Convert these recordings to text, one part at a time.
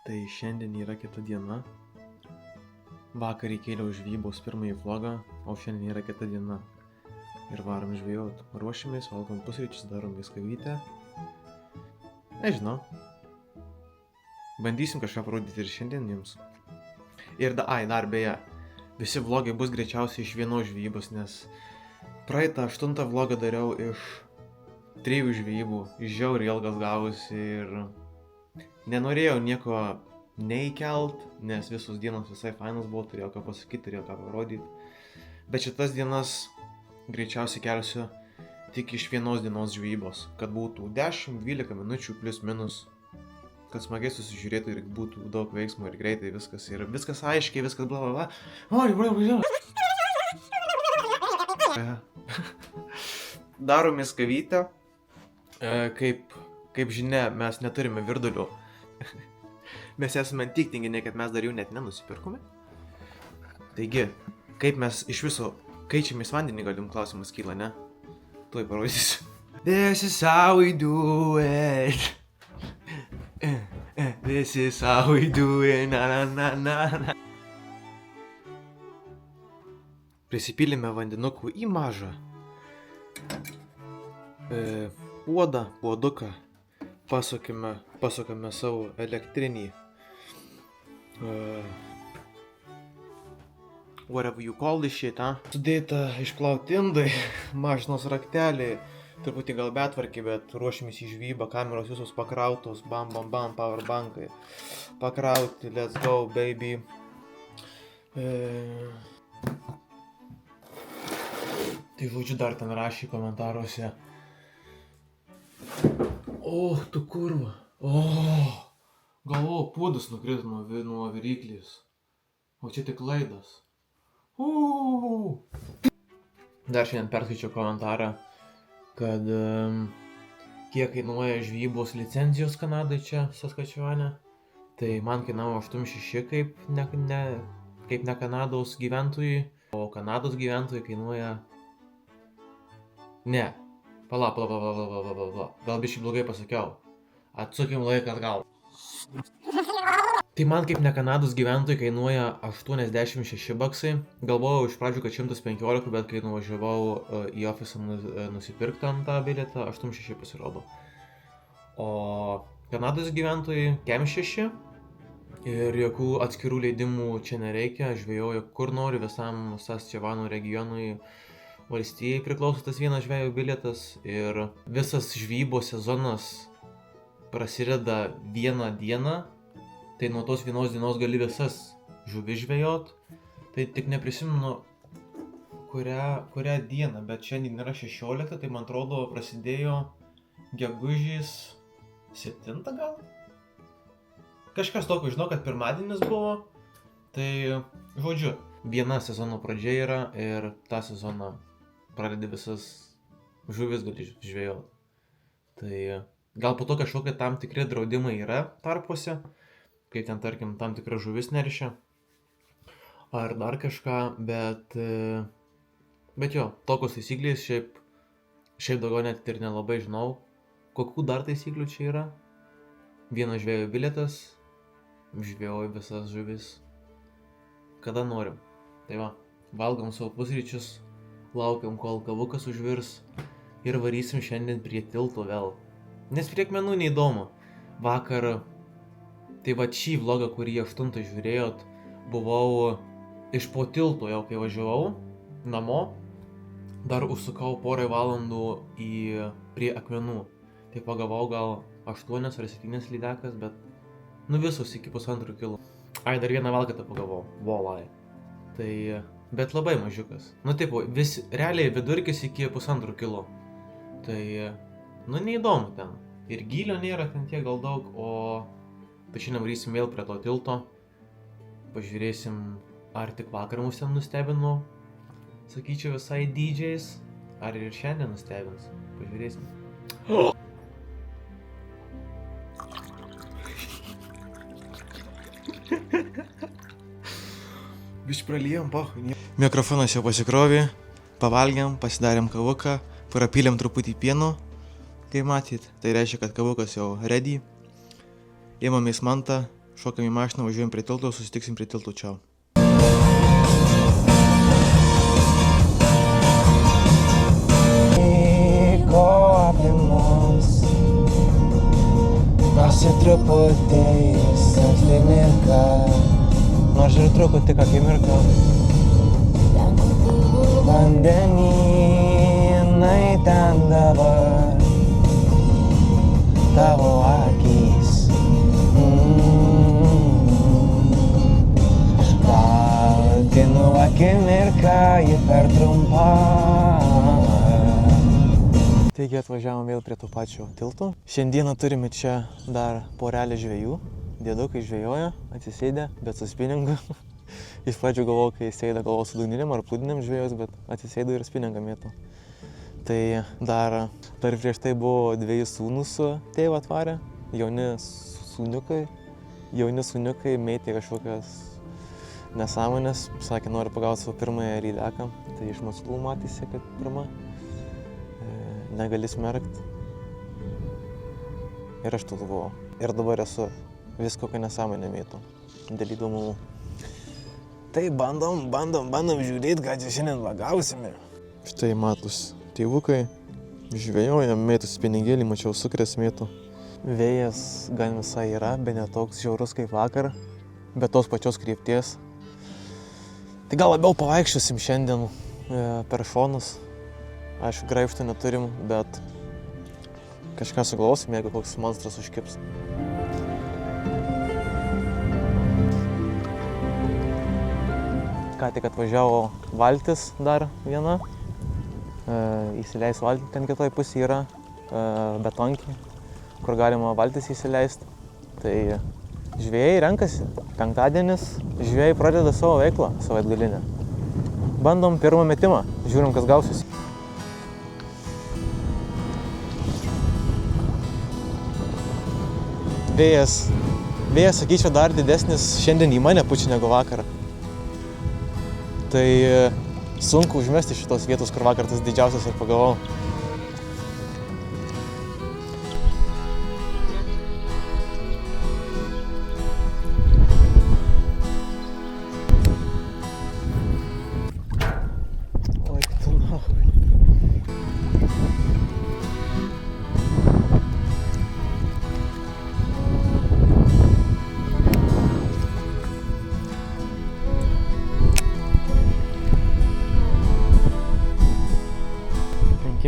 Tai šiandien yra kita diena. Vakar įkėliau žvejybos pirmąjį vlogą, o šiandien yra kita diena. Ir varom žvejot. Ruošiamės, valgom pusryčius, darom viskavytę. Nežinau. Bandysim kažką parodyti ir šiandien jums. Ir dar beje, visi vlogai bus greičiausiai iš vienos žvejybos, nes praeitą 8 vlogą dariau iš 3 žvejybų. Žiauriai ilgas gavosi ir nenorėjau nieko neįkelt, nes visos dienos visai fainas buvo, turėjau ką pasakyti, turėjau ką parodyti. Bet šitas dienas greičiausiai kelsiu tik iš vienos dienos žvejybos, kad būtų 10-12 minučių plius minus, kad smagiai susižiūrėtų ir būtų daug veiksmo ir greitai viskas aiškiai, viskas bla bla bla. Darom viskavytę. Kaip žinia, mes neturime virdulių. Mes esame tik tinginiai, kad mes dar jų net nenusipirkome. Taigi, kaip mes iš viso keičiamės vandenį, galim klausimas kyla, ne? Tuoj parodysiu. This is how we do it. This is how we do it. Na na na na na. Prisipylėme vandenukų į mažą puoduką. Pasukame savo elektrinį whatever you call this shit, Sudėta išplauti indai, mašinos raktelį, truputį gal betvarkį, bet ruošiamės į žvejybą, kameros visos pakrautos, bam, powerbankai pakrauti, let's go, baby. Tai žodžiu dar ten rašė komentaruose. O, tu kurva. Galvoju, puodas nukrito nuo viryklės. O čia tik laidas. Dar šiandien perskaičiau komentarą, kad kiek kainuoja žvejybos licenzijos Kanadai čia, Saskačiuvane. Tai man kainavo 8,6 kaip ne Kanados gyventojui, o Kanados gyventojui kainuoja... Ne. Pala. Gal biškai blogai pasakiau. Atsukim laiką atgal. Tai man kaip ne Kanados gyventojai kainuoja 86 baksai. Galvojau iš pradžių, kad 115, bet kai nuvažiavau į ofisą nusipirkti ant tą bilietą, 86 pasirodo. O Kanados gyventojai kem 6. Ir jokių atskirų leidimų čia nereikia. Žvejoju kur nori, visam Saskatchevanų regionui. Valstijai priklauso tas vienas žvejo bilietas ir visas žvejybos sezonas prasideda vieną dieną, tai nuo tos vienos dienos gali visas žuvis žvejot. Tai tik neprisimenu kurią dieną, bet šiandien yra 16, tai man atrodo prasidėjo gegužės 7 gal? Kažkas tokio, žinau, kad pirmadienis buvo, tai žodžiu, viena sezono pradžia yra ir tą sezoną pradedi visas žuvis gali žvejot. Tai gal po to kažkokie tam tikri draudimai yra tarpuose, kaip ten tarkim tam tikra žuvis neršia ar dar kažką, bet jo, tokios taisyklės, šiaip daugiau net ir nelabai žinau, kokių dar taisyklių čia yra. Vienas žvejo bilietas, žvejoju visas žuvis, kada norim. Tai va, valgom savo pusryčius, laukiam, kol kavukas užvirs ir varysim šiandien prie tilto vėl. Nes prie akmenų neįdomu. Vakar, tai va šį vlogą, kurį 8 žiūrėjot, buvau iš po tilto jau kai važiavau namo, dar užsukau porą valandų prie akmenų. Tai pagavau gal 8 ar 7 lydekas, bet visos iki 1,5 kilo. Dar vieną valkatą pagavau, volai. Tai... Bet labai mažiukas. Taip, realiai vidurkis iki 1,5 kilo. Tai, neįdomu ten. Ir gylio nėra ten tiek gal daug, tai šiandien varysim vėl prie to tilto. Pažiūrėsim, ar tik vakar mus ten nustebino, sakyčiau, visai DJs, ar ir šiandien nustebins. Pažiūrėsim. Biškai pralijom, pahui. Mikrofonas jau pasikrovė, pavalgiam, pasidarėm kavuką, prapylėm truputį pieno, kaip matyt. Tai reiškia, kad kavukas jau ready. Imamės mantą, šokam į mašiną, važiuojam prie tilto, susitiksim prie tilto, čiau. Nors ir truputėjus akimirką, nors ir truputį akimirką, vandenynai ten dabar, tavo akys. Valtinu akimirką, ji per trumpa. Taigi atvažiavom vėl prie to pačio tilto. Šiandieną turime čia dar porelę žvejų. Dėdukai žvejoja, atsisėdę, bet su spinningu. Iš pradžių galvojau, kai sėda galvojau su dugninėm ar plūdinėm žvejos, bet atsisėdo ir spinningą mėto. Tai dar prieš tai buvo 2 sūnus su tėvu atvarę, jauni sūniukai mėtė kažkokias nesąmonės, sakė, nori pagauti savo pirmąją ryleką, tai iš masalų matėsi, kad pirma. Negali smerkt. Ir aš to galvojau. Ir dabar esu vis kokią nesąmonę mėtų. Dėl įdomumų. Tai bandom žiūrėti, ką čia šiandien pagausime. Štai matus tėvukai žvejoja, mėtų spiningėlį, mačiau sukrės mėtų. Vėjas gan visai yra, bet ne toks žiaurus kaip vakar, bet tos pačios krypties. Tai gal labiau pavaikščiosim šiandien per šonus. Aišku, graibštų neturim, bet kažką sugalvosim, jeigu koks monstras užkips. Ką tik atvažiavo valtis dar viena. Įsileis valtį, ten kitoj pusėje yra betonkė, kur galima valtis įsileisti. Tai žvejai renkasi. Penktadienis žvejai pradeda savo veiklą savaitgalinę. Bandom pirmą metimą, žiūrim, kas gausis. Vėjas, sakyčiau, dar didesnis šiandien į mane pučia negu vakar. Tai sunku užmesti šitos vietos, kur vakar tas didžiausias ir pagavau. Oi, tu nahui.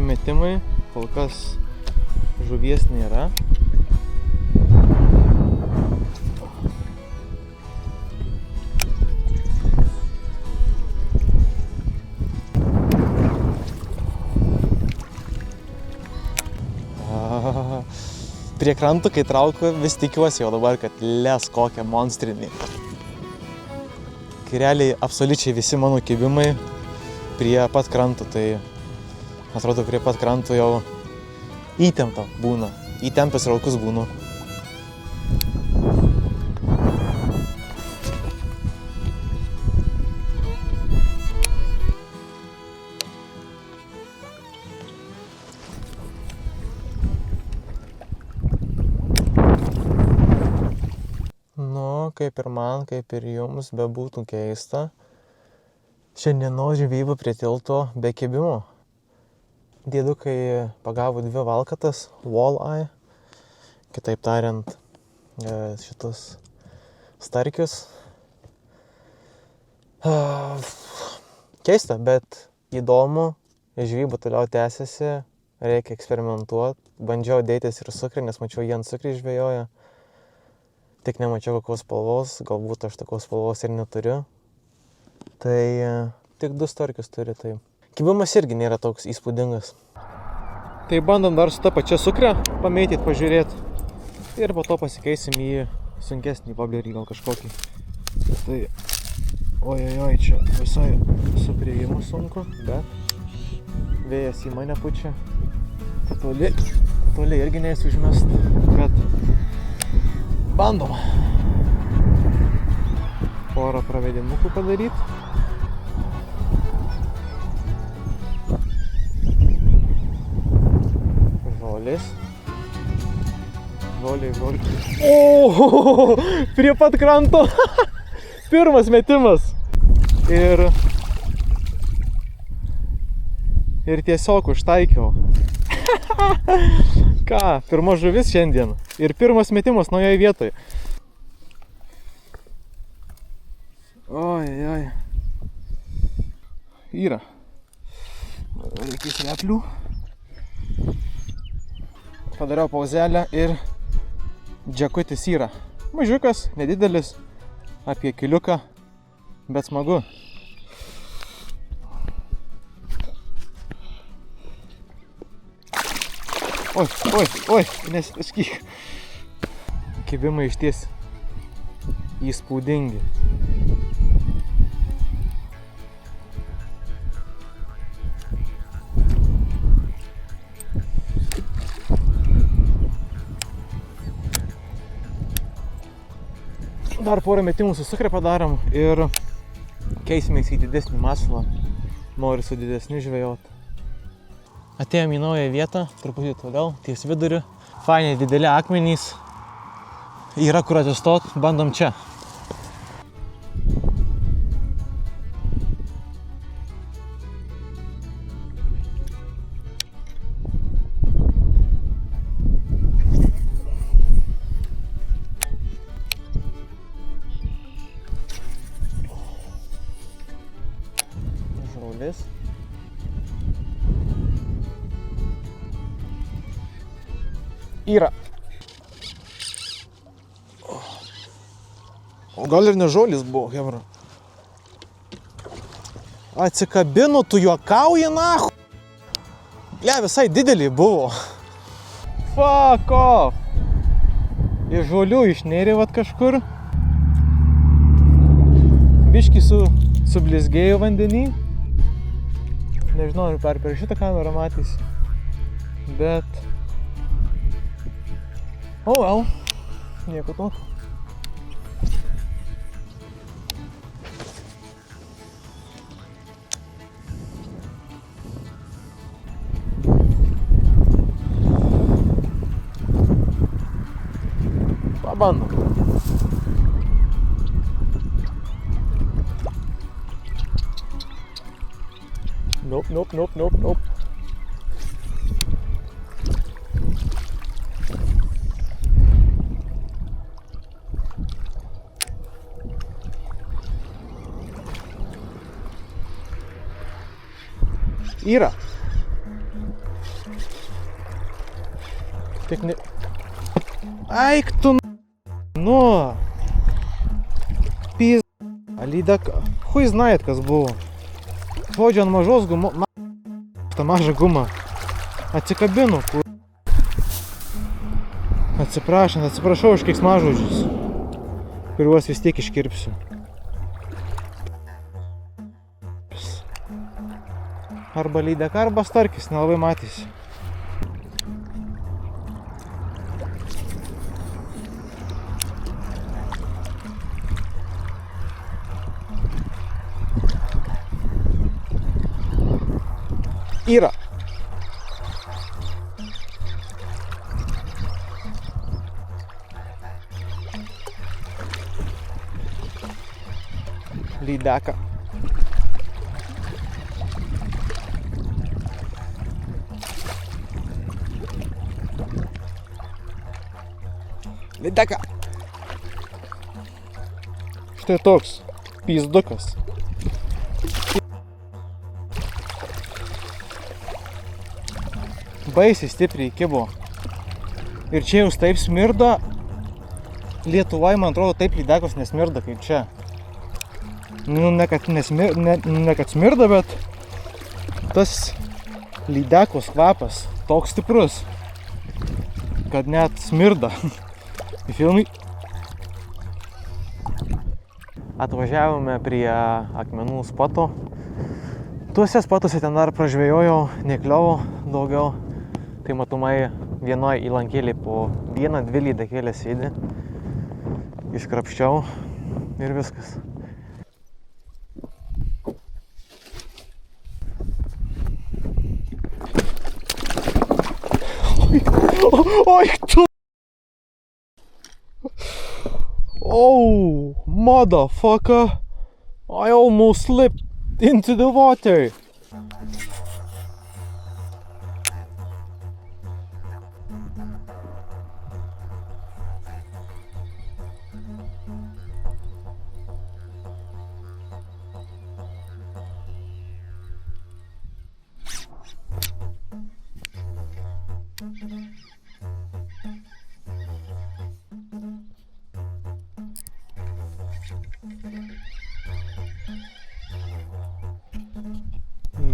Metimai, kol kas žuvies nėra. Prie krantų, kai traukiu, vis tikiuosi jau dabar, kad les kokią monstrinį. Kai realiai absoliučiai visi mano kibimai prie pat krantų, tai atrodo, prie pat krantų jau įtempta būna, įtempęs raukus būnu. Nu, kaip ir man, kaip ir jums bebūtų keista, šiandienos žvejyba prie tilto be kibimo. Dėdukai pagavo 2 valkatas, walleye, kitaip tariant, šitus starkius. Keista, bet įdomu, žvejyba toliau tęsiasi, reikia eksperimentuoti. Bandžiau dėtis ir cukrį, nes mačiau jie ant cukrį žvejoja. Tik nemačiau kokios spalvos, galbūt aš tokios spalvos ir neturiu. Tai tik 2 starkius turi, tai kibimas irgi nėra toks įspūdingas. Tai bandom dar su ta pačia cukrė pamėtyti, pažiūrėti. Ir po to pasikeisim į sunkesnį woblerį gal kažkokį. Tai ojojoj, čia visai su priėjimu sunku, bet vėjas į mane pučia. Toli irgi neįsiu užmest, bet bandom. Porą pravedimukų padaryti. Žolės. Žoliai. O, prie pat kranto. Pirmas metimas. Ir tiesiog užtaikiau. Ką, pirma žuvis šiandien. Ir pirmas metimas naujoje vietoje. Oi. Yra. Reikės replių. Padariau pauzelę ir džekutis yra. Mažiukas, nedidelis, apie kiliuką, bet smagu. Oi, nesitaškyk. Kibimai išties įspūdingi. Dar porą metimų su sukrė padarom ir keisimės į didesnį masalą. Noriu su didesniu žvejot. Atėjom į naują vietą, truputį toliau, ties viduriu. Fainiai dideli akmenys. Yra kur atsistot, bandom čia. Žraulis. Yra. O gal ir ne žolis buvo, hebra. Atsikabinu, tu juokauji, nahu. Le, visai didelį buvo. Fuck off. Iš žolių išnėrė vat kažkur. Biškį sublizgėjo vandenį. Nežinau, ar per šitą kamerą matys. Bet... Oh well. Nieko tokio. Pabandom. Nope. Yra. Tik ne... Aik tu nu. Пиз... Лидак... Хуй знает, kas buvo. Žodžiu, ant mažos gumos... Ta maža guma. Atsikabinu. Atsiprašau už keiksmažodžius, kuriuos vis tiek iškirpsiu. Arba lydeka, arba starkis, nelabai matysi. Yra. Lydeka. Lydeka. Štai toks pizdukas. Baisiai stipriai kibo. Ir čia jau taip smirda. Lietuvai, man atrodo, taip lydekos nesmirda kaip čia. Nu, ne kad smirda, bet tas lydekos kvapas toks stiprus, kad net smirda. Filmai. Atvažiavome prie akmenų spoto. Tuose spotuose ten dar pražvejojau, nekliovau daugiau. Tai matomai vienoje įlankėlė po 1-2 lydekėlės sėdi. Iškrapščiau ir viskas. Oi, tu! Oh, motherfucker! I almost slipped into the water.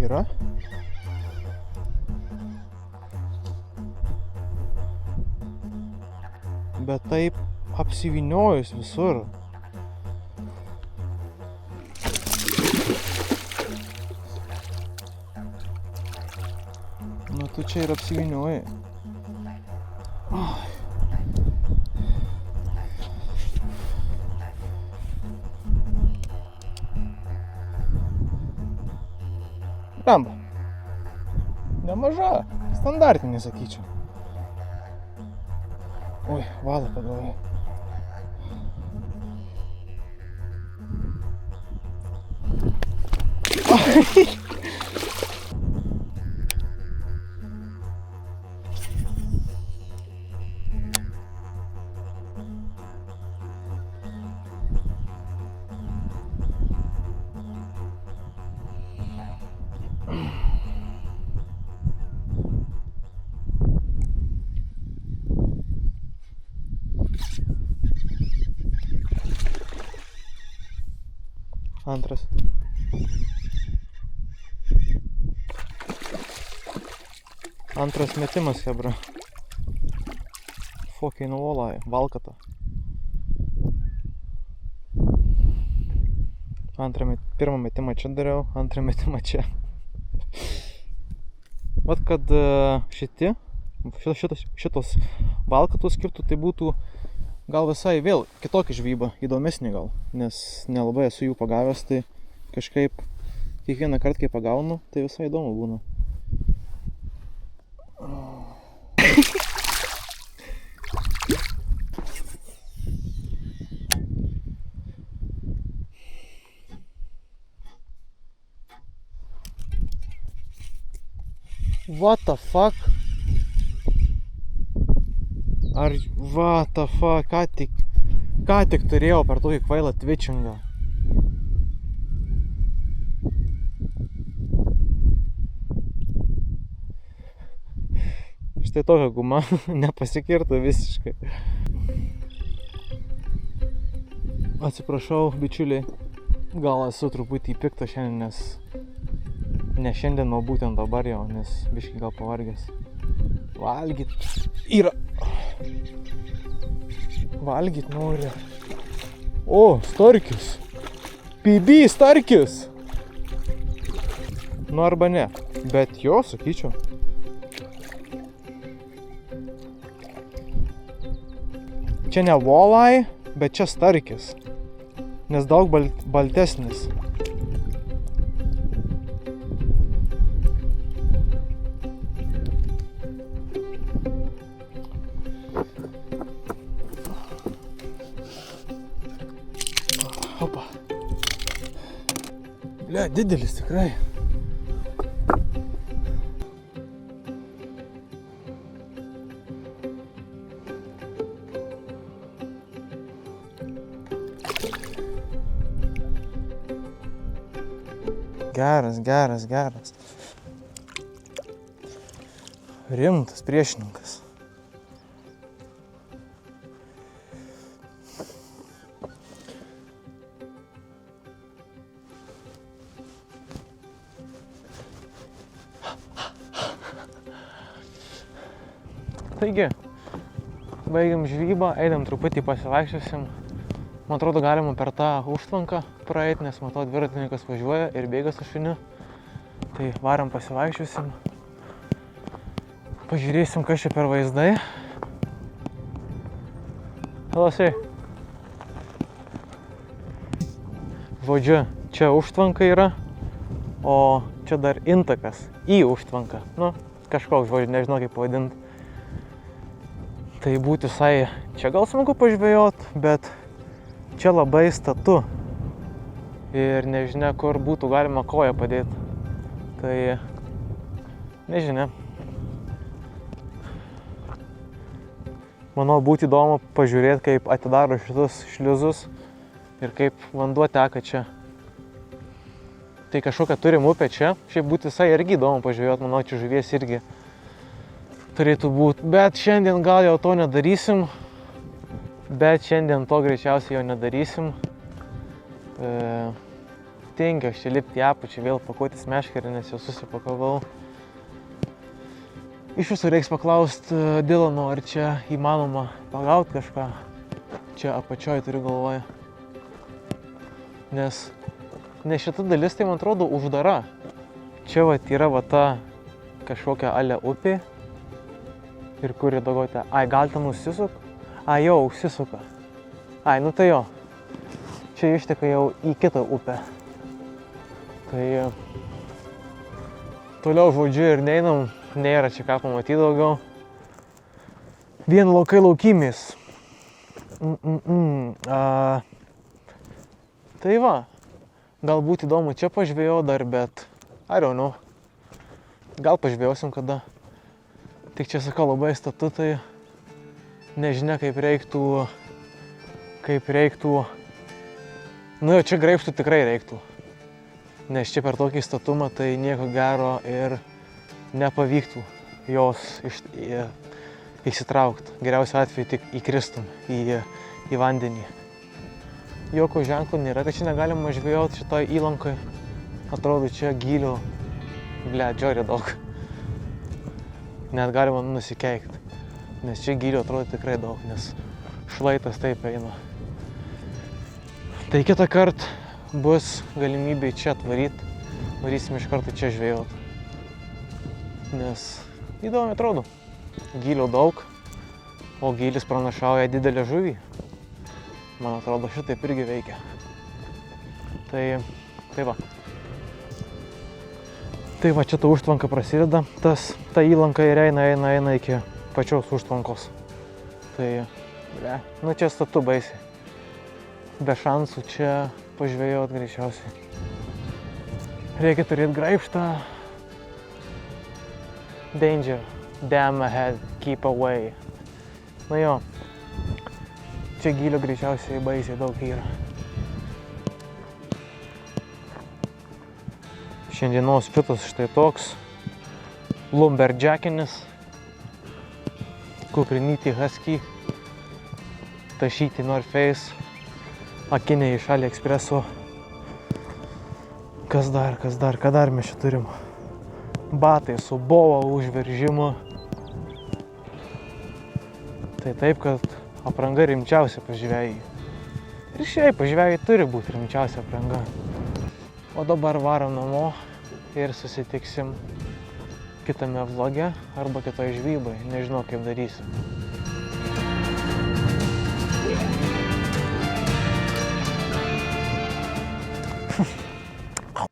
Yra. Bet taip apsivyniojus visur. Nu tu čia ir apsivynioji. Blemba. Nemaža. Standartinė, sakyčiau. Oi, valo pagalvoju. Antras. Antras metimas, hebra. Fucking walleye, valkata. Pirmą metimą čia dariau, antrą metimą čia. Vat kad šitos valkatos skirtų, tai būtų gal visai vėl kitokį žvejybą, įdomesnį gal, nes nelabai esu jų pagavęs, tai kažkaip kiekvieną kartą, kai pagaunu, tai visai įdomu būna. What the fuck? What the fuck? Ką tik turėjau per tokį kvailą twitchingą. Štai tokia guma nepasikirto visiškai. Atsiprašau, bičiuliai, gal esu truputį piktas šiandien, ne šiandien, o būtent dabar jau, nes biškai gal pavargęs. Valgyt yra. Valgyt nori. O, starkis. PB starkis. Nu arba ne, bet jo, sakyčiau. Čia ne walleye, bet čia starkis, nes daug baltesnis. Opa. Blia, didelis tikrai. Geras. Rimtas priešininkas. Taigi, baigiam žvejybą, einam truputį pasivaikščiosim. Man atrodo, galima per tą užtvanką praeiti, nes matau, dviratininkas važiuoja ir bėga su šuniu. Tai varam pasivaikščiosim. Pažiūrėsim, kas čia per vaizdai. Klausiai. Žodžiu, čia užtvanka yra, o čia dar intakas į užtvanką. Nu, kažkoks žodžiu, nežinau kaip pavadinti. Tai būtų visai čia gal smagu pažvejot, bet čia labai statu ir nežinia, kur būtų galima koją padėti. Tai nežinia. Manau, būtų įdomu pažiūrėti, kaip atidaro šitus šliuzus ir kaip vanduo teka čia. Tai kažkokią turim upę čia. Šiaip būtų visai irgi įdomu pažiūrėti, manau, čia žuvies irgi turėtų būti. Bet šiandien gal jau to nedarysim. Greičiausiai jau nedarysim. Tinka aš čia lipti į apačią, vėl pakuotis meškerį, nes jau susipakavau. Iš visų reiks paklausti Dilano, ar čia įmanoma pagauti kažką. Čia apačioj turiu galvoje. Nes šita dalis, tai man atrodo, uždara. Čia vat yra va ta kažkokia ale upė. Ir kuri daugiau te. Ai, gal ten užsisuk? Ai, jau užsisuka. Ai, nu tai jo. Čia išteka jau į kitą upę. Tai toliau žodžiu ir neinam. Nėra čia ką pamatyti daugiau. Vien laukai laukymės. Tai va. Galbūt įdomu čia pažvėjau dar, bet I don't know. Gal pažvėjausim kada. Tik čia sakau labai statu, tai nežinia kaip reiktų. Nu jau čia graibštų tikrai reiktų. Nes čia per tokį statumą tai nieko gero ir nepavyktų jos išsitraukti. Geriausiu atveju tik įkristum į vandenį. Jokio ženklų nėra, tai čia negalima žvejoti šitoj įlankai. Atrodo čia gilių, džiori daug. Net galima nusikeikti. Nes čia gilių atrodo tikrai daug, nes šlaitas taip eina. Tai kitą kartą bus galimybė čia atvaryti. Varysim iš karto čia žvejoti. Nes įdomi atrodo. Gylio daug, o gylis pranašauja didelę žuvį. Man atrodo, šitaip irgi veikia. Tai va. Tai va, čia ta užtvanka prasideda. Ta įlanka ir eina iki pačios užtvankos. Tai, nu čia statu baisiai. Be šansų čia pažvejot greičiausiai. Reikia turėti graibštą. Danger, dam ahead, keep away. Nu jo, čia gylio greičiausiai baisiai daug yra. Šiandienos pitas štai toks. Lumberjackinis. Kuprinytį husky. Tašyti North Face. Akiniai iš AliExpresso. Kas dar, ką dar mes čia turim? Batai su bovo užveržimu. Tai taip, kad apranga rimčiausia pažvejai. Ir šiaip pažvejai turi būti rimčiausia apranga. O dabar varom namo ir susitiksim kitame vloge arba kitoj žvejybai. Nežinau kaip darysim.